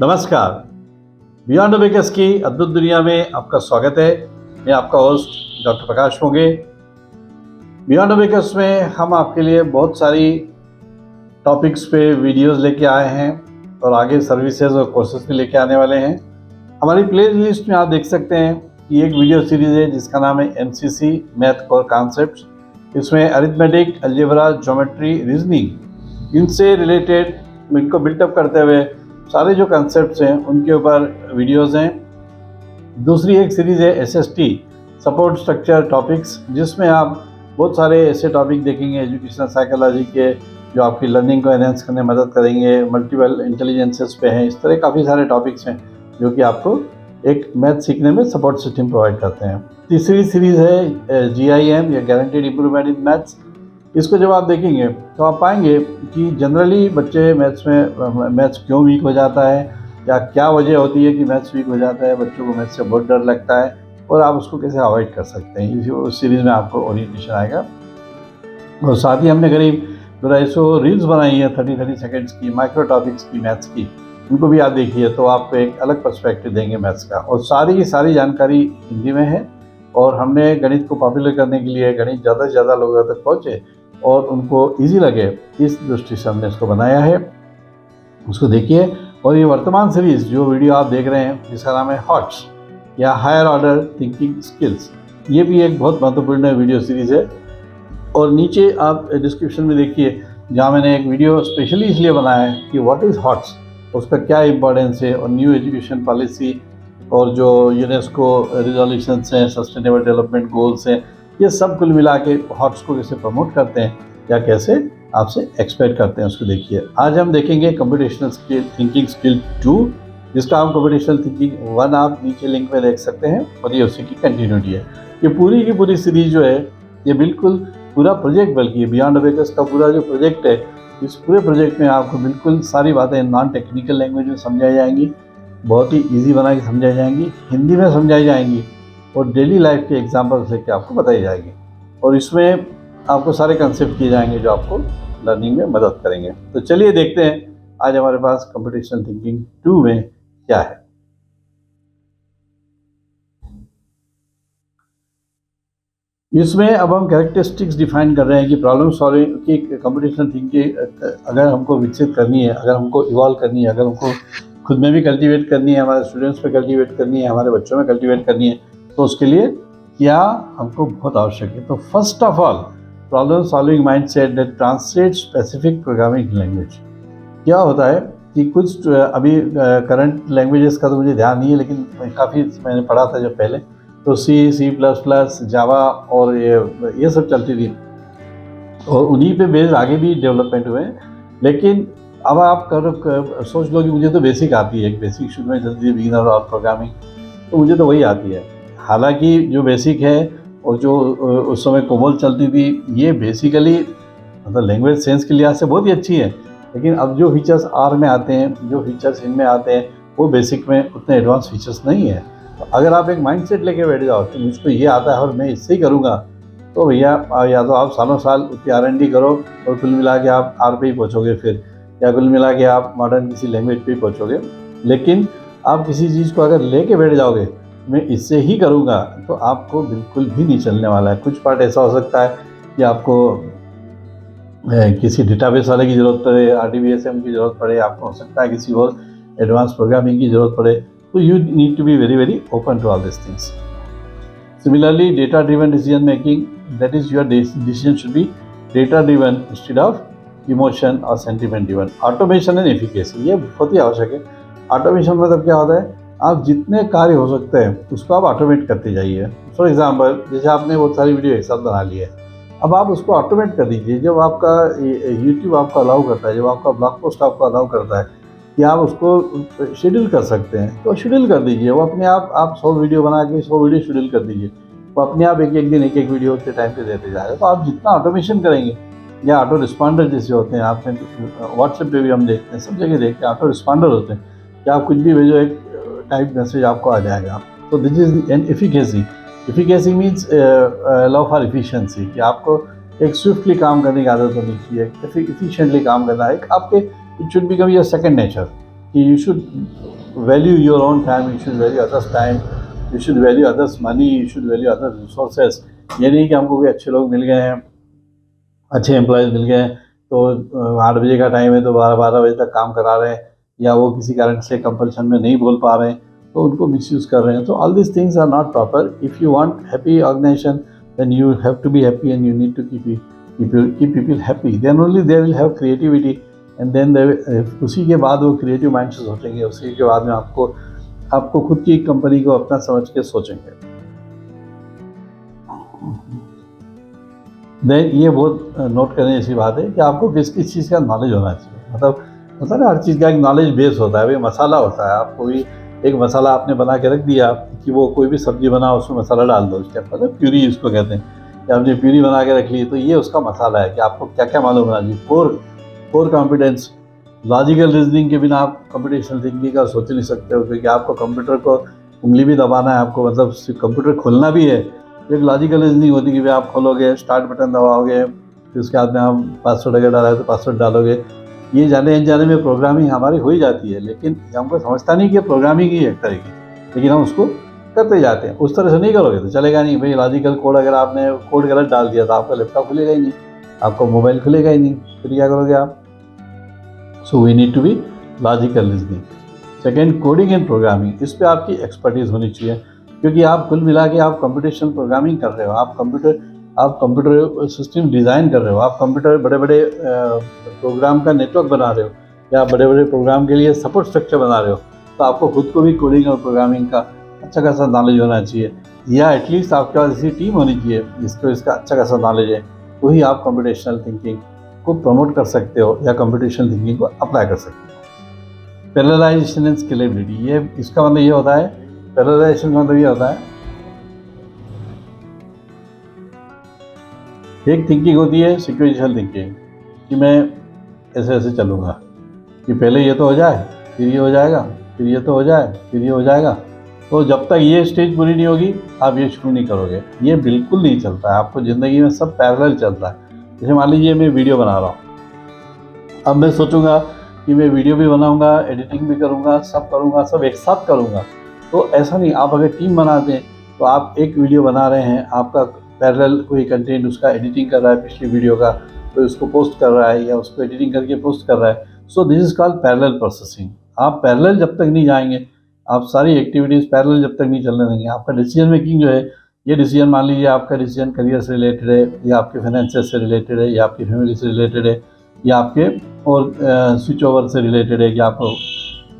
नमस्कार। Beyond abacus की अद्भुत दुनिया में आपका स्वागत है। मैं आपका होस्ट डॉक्टर प्रकाश मोगे। बियॉन्ड अबेकस में हम आपके लिए बहुत सारी टॉपिक्स पे वीडियोस लेके आए हैं और आगे सर्विसेज और कोर्सेज भी लेके आने वाले हैं। हमारी प्ले लिस्ट में आप देख सकते हैं कि एक वीडियो सीरीज़ है जिसका नाम है MCC मैथ कोर कॉन्सेप्ट्स। इसमें अरिथमेटिक, अलजेब्रा, ज्योमेट्री, रीजनिंग, इनसे रिलेटेड इनको बिल्टअप करते हुए सारे जो कॉन्सेप्ट्स हैं उनके ऊपर वीडियोस हैं। दूसरी एक सीरीज़ है SST सपोर्ट स्ट्रक्चर टॉपिक्स, जिसमें आप बहुत सारे ऐसे टॉपिक देखेंगे एजुकेशनल साइकोलॉजी के जो आपकी लर्निंग को एनहेंस करने में मदद करेंगे। मल्टीपल इंटेलिजेंसेस पे हैं। इस तरह काफ़ी सारे टॉपिक्स हैं जो कि आपको एक मैथ सीखने में सपोर्ट सिस्टम प्रोवाइड करते हैं। तीसरी सीरीज़ है GIM या गारंटीड इम्प्रूवमेंट इन मैथ्स। इसको जब आप देखेंगे तो आप पाएंगे कि जनरली बच्चे मैथ्स क्यों वीक हो जाता है या क्या वजह होती है कि मैथ्स वीक हो जाता है, बच्चों को मैथ्स से बहुत डर लगता है और आप उसको कैसे अवॉइड कर सकते हैं। उस सीरीज़ में आपको ओरिएंटेशन आएगा। और साथ ही हमने करीब 250 रील्स बनाई है 30 सेकेंड्स की, माइक्रो टॉपिक्स की, मैथ्स की। उनको भी आप देखिए तो आपको एक अलग पर्सपेक्टिव देंगे मैथ्स का। और सारी की सारी जानकारी हिंदी में है और हमने गणित को पॉपुलर करने के लिए गणित ज़्यादा से ज़्यादा लोगों तक पहुँचे और उनको ईजी लगे, इस दृष्टि से हमने इसको बनाया है। उसको देखिए। और ये वर्तमान सीरीज़ जो वीडियो आप देख रहे हैं जिसका नाम है हॉट्स या हायर ऑर्डर थिंकिंग स्किल्स, ये भी एक बहुत महत्वपूर्ण वीडियो सीरीज़ है। और नीचे आप डिस्क्रिप्शन में देखिए जहाँ मैंने एक वीडियो स्पेशली इसलिए बनाया है कि व्हाट इज़ हॉट्स, उसका क्या इम्पोर्टेंस है और न्यू एजुकेशन पॉलिसी और जो यूनेस्को रिजोल्यूशंस हैं, सस्टेनेबल डेवलपमेंट गोल्स हैं, ये सब कुल मिला के हॉट्स को कैसे प्रमोट करते हैं या कैसे आपसे एक्सपेक्ट करते हैं, उसको देखिए। आज हम देखेंगे कंप्यूटेशनल थिंकिंग स्किल 2, जिसका हम कंप्यूटेशनल थिंकिंग 1 आप नीचे लिंक में देख सकते हैं और ये उसी की कंटिन्यूटी है। ये पूरी की पूरी सीरीज जो है ये बिल्कुल पूरा प्रोजेक्ट, बल्कि बियॉन्ड अबेकस का पूरा जो प्रोजेक्ट है, इस पूरे प्रोजेक्ट में आपको बिल्कुल सारी बातें नॉन टेक्निकल लैंग्वेज में समझाई जाएंगी, बहुत ही ईजी बना के समझाई जाएंगी, हिंदी में समझाई जाएंगी और डेली लाइफ के एग्जाम्पल्स लेके आपको बताई जाएगी। और इसमें आपको सारे कंसेप्ट किए जाएंगे जो आपको लर्निंग में मदद करेंगे। तो चलिए देखते हैं आज हमारे पास कंप्यूटेशनल थिंकिंग 2 में क्या है। इसमें अब हम कैरेक्टरिस्टिक्स डिफाइन कर रहे हैं कि प्रॉब्लम सॉल्विंग की कंप्यूटेशनल थिंकिंग अगर हमको विकसित करनी है, अगर हमको इवॉल्व करनी है, अगर हमको खुद में भी कल्टीवेट करनी है, हमारे स्टूडेंट्स में कल्टीवेट करनी है, हमारे बच्चों में कल्टीवेट करनी है, तो उसके लिए क्या हमको बहुत आवश्यक है। तो first of all problem solving mindset that translate specific programming language. क्या होता है कि कुछ अभी करंट लैंग्वेजेस का तो मुझे ध्यान नहीं है, लेकिन काफ़ी मैंने पढ़ा था जब पहले, तो C++, जावा और ये सब चलती थी और उन्हीं पे बेस्ड आगे भी डेवलपमेंट हुए हैं। लेकिन अब आप सोच लो कि मुझे तो बेसिक आती है, एक बेसिक शुरू में चलती है बिगिनर और प्रोग्रामिंग, तो मुझे तो वही आती है। हालांकि जो बेसिक है और जो उस समय कोबोल चलती थी, ये बेसिकली मतलब लैंग्वेज सेंस के लिहाज से बहुत ही अच्छी है, लेकिन अब जो फीचर्स R में आते हैं, जो फीचर्स इनमें आते हैं, वो बेसिक में उतने एडवांस फीचर्स नहीं है। तो अगर आप एक माइंडसेट लेके बैठ जाओ कि मुझको ये आता है और मैं इससे ही करूँगा, तो भैया या तो आप सालों साल उसकी R&D करो और कुल मिला के आप R पे ही पहुँचोगे फिर, या कुल मिला के आप मॉडर्न किसी लैंग्वेज पे ही पहुँचोगे। लेकिन आप किसी चीज़ को अगर लेके बैठ जाओगे मैं इससे ही करूँगा, तो आपको बिल्कुल भी नहीं चलने वाला है। कुछ पार्ट ऐसा हो सकता है कि आपको किसी डेटाबेस वाले की ज़रूरत पड़े, RDBSM की ज़रूरत पड़े, आपको हो सकता है किसी और एडवांस प्रोग्रामिंग की ज़रूरत पड़े, तो you need to be very very open to all this things. Similarly data driven decision making, that is your decision should be data driven instead of emotion और sentiment driven. Automation and efficacy, ये बहुत ही आवश्यक है। Automation मतलब क्या होता है, आप जितने कार्य हो सकते हैं उसको आप ऑटोमेट करते जाइए। फॉर एग्जांपल जैसे आपने बहुत सारी वीडियो एक साथ बना ली है, अब आप उसको ऑटोमेट कर दीजिए। जब आपका यूट्यूब आपको अलाउ करता है, जब आपका ब्लॉग पोस्ट आपको अलाउ करता है कि आप उसको शेड्यूल कर सकते हैं, तो शेड्यूल कर दीजिए। वो अपने आप 100 वीडियो बना के 100 वीडियो शेड्यूल कर दीजिए, वो अपने आप एक दिन एक वीडियो के टाइम पे देते जाएगा। तो आप जितना ऑटोमेशन करेंगे, या ऑटो रिस्पॉन्डर जैसे होते हैं, आपने व्हाट्सएप पे भी हम देखते हैं, सब जगह देखते हैं ऑटो रिस्पॉन्डर होते हैं कि आप कुछ भी भेजो एक टाइप मैसेज आपको आ जाएगा। तो this is an efficacy. Efficacy means love for efficiency, कि आपको एक स्विफ्टली काम करने की आदत होनी चाहिए, एफिशिएंटली काम करना है आपके, it should become your second nature. कि you should value your own time, you should value others time, you should value others money, you should value others resources. ये नहीं कि हमको कोई अच्छे लोग मिल गए हैं, अच्छे एम्प्लॉयज़ मिल गए हैं तो 8 बजे का टाइम है तो 12 बजे तक काम करा रहे हैं, या वो किसी कारण से कंपल्शन में नहीं बोल पा रहे हैं तो उनको मिसयूज़ कर रहे हैं। तो all this things are not proper. If you want happy organization then you have to be happy and you need to keep people happy, then only they will have creativity and then उसी के बाद वो creative mind से सोचेंगे, उसी के बाद में आपको खुद की कंपनी को अपना समझ के सोचेंगे। देन ये बहुत नोट करने जैसी बात है कि आपको किस किस चीज़ का नॉलेज होना चाहिए। मतलब होता है ना, हर चीज़ का एक नॉलेज बेस होता है। भाई मसाला होता है, आपको भी एक मसाला आपने बना के रख दिया कि वो कोई भी सब्जी बनाओ उसमें मसाला डाल दो, स्टेप मतलब प्यूरी इसको कहते हैं कि आपने प्यूरी बना के रख ली, तो ये उसका मसाला है कि आपको क्या क्या मालूम होना चाहिए। कोर कॉम्पिटेंस, लॉजिकल रीजनिंग के बिना आप कंप्यूटेशनल थिंकिंग का सोच नहीं सकते हो, क्योंकि आपको कंप्यूटर को उंगली भी दबाना है, आपको मतलब कंप्यूटर खोलना भी है। एक लॉजिकल रीजनिंग होती है कि भाई आप खोलोगे, स्टार्ट बटन दबाओगे, फिर उसके बाद में आप पासवर्ड अगर डाला है तो पासवर्ड डालोगे। ये जाने अनजाने में प्रोग्रामिंग हमारी हो ही जाती है, लेकिन हमको समझता नहीं कि प्रोग्रामिंग ही है एक तरह की, लेकिन हम उसको करते जाते हैं। उस तरह से नहीं करोगे तो चलेगा नहीं। भाई लॉजिकल कोड, अगर आपने कोड गलत डाल दिया तो आपका लैपटॉप खुलेगा ही नहीं, आपका मोबाइल खुलेगा ही नहीं, फिर क्या करोगे आप। So we need to be logical reasoning. Second, coding and programming, इस पर आपकी एक्सपर्टीज़ होनी चाहिए, क्योंकि आप कुल मिला के आप कंप्यूटेशनल प्रोग्रामिंग कर रहे हो, आप कंप्यूटर सिस्टम डिज़ाइन कर रहे हो, आप कंप्यूटर बड़े बड़े प्रोग्राम का नेटवर्क बना रहे हो, या बड़े बड़े प्रोग्राम के लिए सपोर्ट स्ट्रक्चर बना रहे हो, तो आपको खुद को भी कोडिंग और प्रोग्रामिंग का अच्छा खासा नॉलेज होना चाहिए, या एटलीस्ट आपके पास ऐसी टीम होनी चाहिए जिसको इसका अच्छा खासा नॉलेज है। वही आप कंप्यूटेशनल थिंकिंग को प्रमोट कर सकते हो या कंप्यूटेशनल थिंकिंग को अप्लाई कर सकते हो। पैरेललाइजेशन एंड स्केलेबिलिटी, ये इसका मतलब ये होता है, पैरेललाइजेशन का मतलब ये होता है, एक थिंकिंग होती है सिक्वेंशियल थिंकिंग, कि मैं ऐसे ऐसे चलूँगा कि पहले ये तो हो जाए, फिर ये हो जाएगा, फिर ये तो हो जाए, फिर ये हो जाएगा। तो जब तक ये स्टेज पूरी नहीं होगी आप ये शुरू नहीं करोगे। ये बिल्कुल नहीं चलता है, आपको ज़िंदगी में सब पैरेलल चलता है। जैसे मान लीजिए मैं वीडियो बना रहा हूँ, अब मैं सोचूंगा कि मैं वीडियो भी बनाऊंगा, एडिटिंग भी करूंगा, सब एक साथ करूंगा। तो ऐसा नहीं, आप अगर टीम बनाते हैं तो आप एक वीडियो बना रहे हैं, आपका पैरेलल कोई कंटेंट उसका एडिटिंग कर रहा है, पिछली वीडियो का कोई उसको पोस्ट कर रहा है या उसको एडिटिंग करके पोस्ट कर रहा है। So this is called parallel processing. आप पैरेलल जब तक नहीं जाएंगे, आप सारी एक्टिविटीज़ पैरेलल जब तक नहीं चलने देंगे, आपका डिसीजन मेकिंग जो है, ये डिसीजन मान लीजिए आपका डिसीजन करियर से रिलेटेड है, या आपके फाइनेंसेस से रिलेटेड है, या आपकी फैमिली से रिलेटेड है, या आपके और स्विच ओवर से रिलेटेड है कि आपको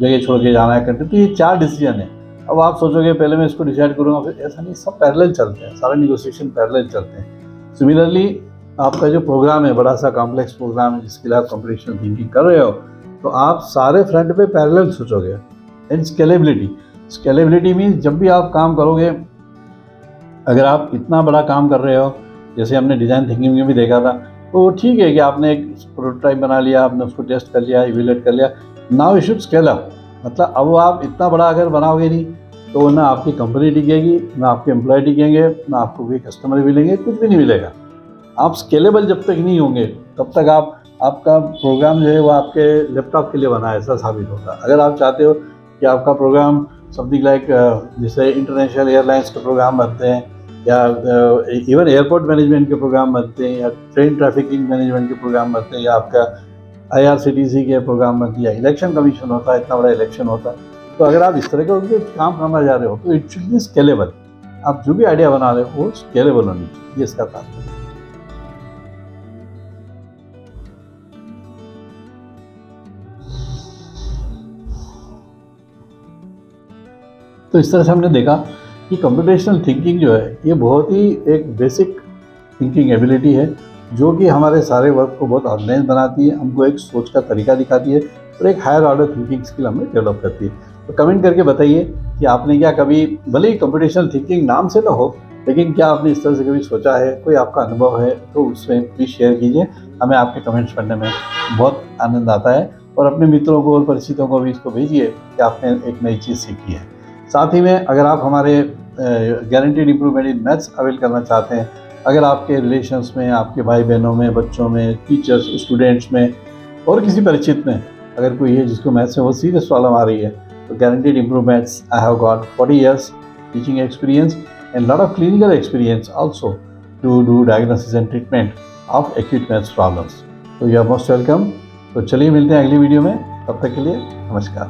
जगह छोड़ के जाना है कंट्री। तो ये 4 डिसीजन है। अब आप सोचोगे पहले मैं इसको डिसाइड करूँगा, फिर ऐसा नहीं, सब पैरेलल चलते हैं, सारे निगोशिएशन पैरेलल चलते हैं। सिमिलरली आपका जो प्रोग्राम है, बड़ा सा कॉम्प्लेक्स प्रोग्राम है जिसके लिए आप कंप्यूटेशनल थिंकिंग कर रहे हो, तो आप सारे फ्रंट पे पैरेलल सोचोगे। एंड स्केलेबिलिटी मीन्स जब भी आप काम करोगे, अगर आप इतना बड़ा काम कर रहे हो, जैसे हमने डिज़ाइन थिंकिंग में भी देखा था, तो ठीक है कि आपने एक प्रोटोटाइप बना लिया, आपने उसको टेस्ट कर लिया, इवैल्यूएट कर लिया, now you should scale up. मतलब अब आप इतना बड़ा अगर बनाओगे नहीं तो ना आपकी कंपनी टिकेगी, ना आपके एम्प्लॉय टिकेंगे, ना आपको कोई कस्टमर मिलेंगे, कुछ भी नहीं मिलेगा। आप स्केलेबल जब तक नहीं होंगे तब तक आपका प्रोग्राम जो है वो आपके लैपटॉप के लिए बना है ऐसा साबित होगा। अगर आप चाहते हो कि आपका प्रोग्राम समथिंग लाइक जैसे इंटरनेशनल एयरलाइंस के प्रोग्राम बनते हैं, या इवन एयरपोर्ट मैनेजमेंट के प्रोग्राम बनते हैं, या ट्रेन ट्रैफिकिंग मैनेजमेंट के प्रोग्राम बनते हैं, या आपका IRCTC के प्रोग्राम बनते हैं, या इलेक्शन कमीशन होता है, इतना बड़ा इलेक्शन होता है। तो अगर आप इस तरह के काम करना जा रहे हो तो इट शुड बी स्केलेबल। आप जो भी आइडिया बना रहे हो वो स्केलेबल होनी चाहिए, ये इसका तात्पर्य। तो इस तरह से हमने देखा कि कंप्यूटेशनल थिंकिंग जो है ये बहुत ही एक बेसिक थिंकिंग एबिलिटी है, जो कि हमारे सारे वर्क को बहुत ऑर्गेनाइज बनाती है, हमको एक सोच का तरीका दिखाती है और एक हायर ऑर्डर थिंकिंग स्किल हमें डेवलप करती है। तो कमेंट करके बताइए कि आपने क्या कभी, भले ही कंप्यूटेशनल थिंकिंग नाम से ना हो, लेकिन क्या आपने इस तरह से कभी सोचा है, कोई आपका अनुभव है तो उसमें प्लीज़ शेयर कीजिए। हमें आपके कमेंट्स पढ़ने में बहुत आनंद आता है, और अपने मित्रों को और परिचितों को भी इसको भेजिए कि आपने एक नई चीज़ सीखी है। साथ ही में अगर आप हमारे guaranteed improvement in maths avail करना चाहते हैं, अगर आपके रिलेशंस में, आपके भाई बहनों में, बच्चों में, टीचर्स, स्टूडेंट्स में और किसी परिचित में अगर कोई है जिसको मैथ्स में बहुत सीरियस प्रॉब्लम आ रही है, तो guaranteed improvements. I have got 40 years teaching experience and lot of clinical experience also to do diagnosis and treatment of acute maths problems. तो यू आर मोस्ट वेलकम. तो चलिए मिलते हैं अगली वीडियो में. तब तक के लिए नमस्कार.